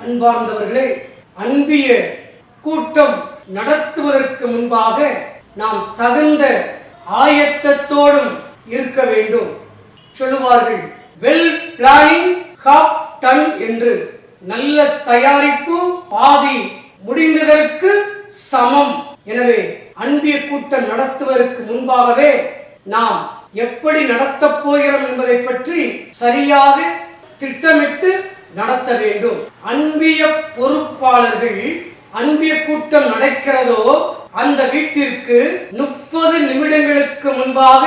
அன்பார்ந்தவர்களே, அன்பிய கூட்டம் நடத்துவதற்கு முன்பாக நாம் தகுந்த ஆயத்தத்தோடும் இருக்க வேண்டும். சொல்லுவார்கள், வெல் பிளானிங் ஹாஃப் டன் என்று. நல்ல தயாரிப்பு பாதி முடிந்ததற்கு சமம். எனவே அன்பிய கூட்டம் நடத்துவதற்கு முன்பாகவே நாம் எப்படி நடத்தப் போகிறோம் என்பதை பற்றி சரியாக திட்டமிட்டு நடத்த வேண்டும். அன்பிய பொறுப்பாளர்கள் அன்பிய கூட்டம் நடக்கிறதோ அந்த வீட்டிற்கு 30 நிமிடங்களுக்கு முன்பாக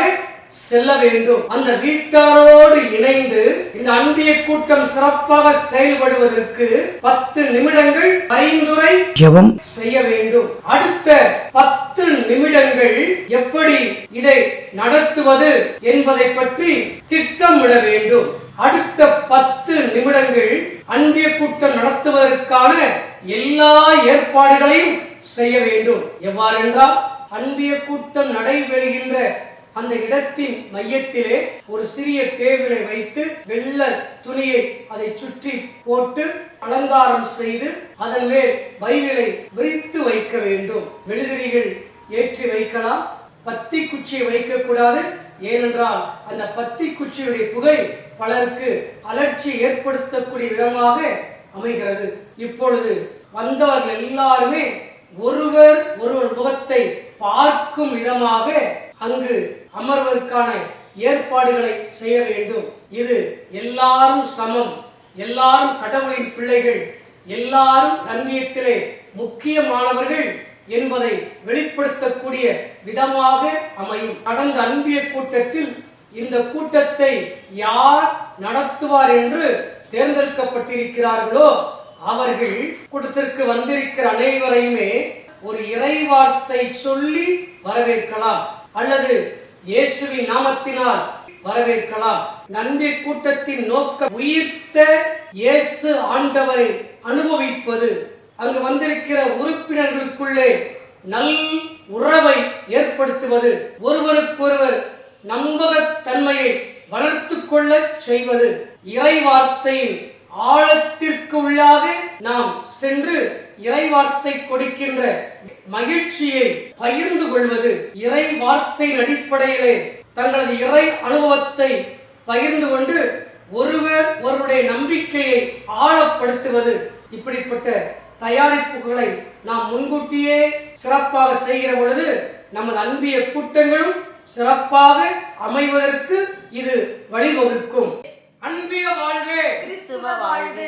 செல்ல வேண்டும். அந்த வீட்டாரோடு இணைந்து இந்த அன்பிய கூட்டம் சிறப்பாக செயல்படுவதற்கு 10 நிமிடங்கள் பரிந்துரை ஜெபம் செய்ய வேண்டும். அடுத்த 10 நிமிடங்கள் எப்படி இதை நடத்துவது என்பதை பற்றி திட்டமிட வேண்டும். அடுத்த 10 நிமிடங்கள் அன்பிய கூட்டம் நடத்துவதற்கான எல்லா ஏற்பாடுகளையும் செய்ய வேண்டும். எவ்வாறென்றால், அன்பிய கூட்டம் நடைபெறுகின்ற அந்த இடத்தின் மையத்திலே ஒரு சிறிய டேபிளை வைத்து வெள்ளை துணியை அதை சுற்றி போட்டு அலங்காரம் செய்து அதன் மேல் பைபிளை விரித்து வைக்க வேண்டும். மெழுதிரிகள் ஏற்றி வைக்கலாம், பத்தி குச்சியை வைக்க கூடாது. ஏனென்றால் அந்த பத்தி குச்சியுடைய புகை பலருக்கு அலர்ச்சி ஏற்படுத்தக்கூடிய விதமாக அமைகிறது. இப்பொழுது வந்தவர்கள் எல்லாருமே ஒருவர் முகத்தை பார்க்கும் விதமாக அங்கு அமர்வதற்கான ஏற்பாடுகளை செய்ய வேண்டும். இது எல்லாரும் சமம், எல்லாரும் கடவுளின் பிள்ளைகள், எல்லாரும் அன்பியத்திலே முக்கியமானவர்கள் என்பதை வெளிப்படுத்தக்கூடிய விதமாக அமையும். கடந்த அன்பிய கூட்டத்தில் இந்த கூட்டத்தை யார் நடத்துவார் என்று தேர்ந்தெடுக்கப்பட்டிருக்கிறார்களோ அவர்கள் கூட்டத்திற்கு வந்திருக்கிற அனைவரையுமே ஒரு இறை வார்த்தை சொல்லி வரவேற்கலாம், அல்லது இயேசுவின் நாமத்தினால் வரவேற்கலாம். அன்பிய கூட்டத்தின் நோக்கம் உயிர்த்த இயேசு ஆண்டவரை அனுபவிப்பது, அங்கு வந்திருக்கிற உறுப்பினர்களுக்குள்ளே நல் உறவை ஏற்படுத்துவது, ஒருவருக்கொருவர் நம்பகத்தன்மையை வளர்த்து கொள்ள செய்வது, இறை வார்த்தையின் ஆழத்திற்கு உள்ளாக நாம் சென்று இறை வார்த்தை கொடுக்கின்ற மகிழ்ச்சியை பகிர்ந்து கொள்வது, இறை வார்த்தையின் அடிப்படையிலே தங்களது இறை அனுபவத்தை பகிர்ந்து கொண்டு ஒருவருடைய நம்பிக்கையை ஆழப்படுத்துவது, இப்படிப்பட்ட தயாரிப்புகளை நாம் முன்கூட்டியே சிறப்பாக செய்கிற பொழுது நமது அன்பிய கூட்டங்களும் சிறப்பாக அமைவதற்கு இது வழிவகுக்கும். அன்பிய வாழ்வே, கிறிஸ்துவ வாழ்வே.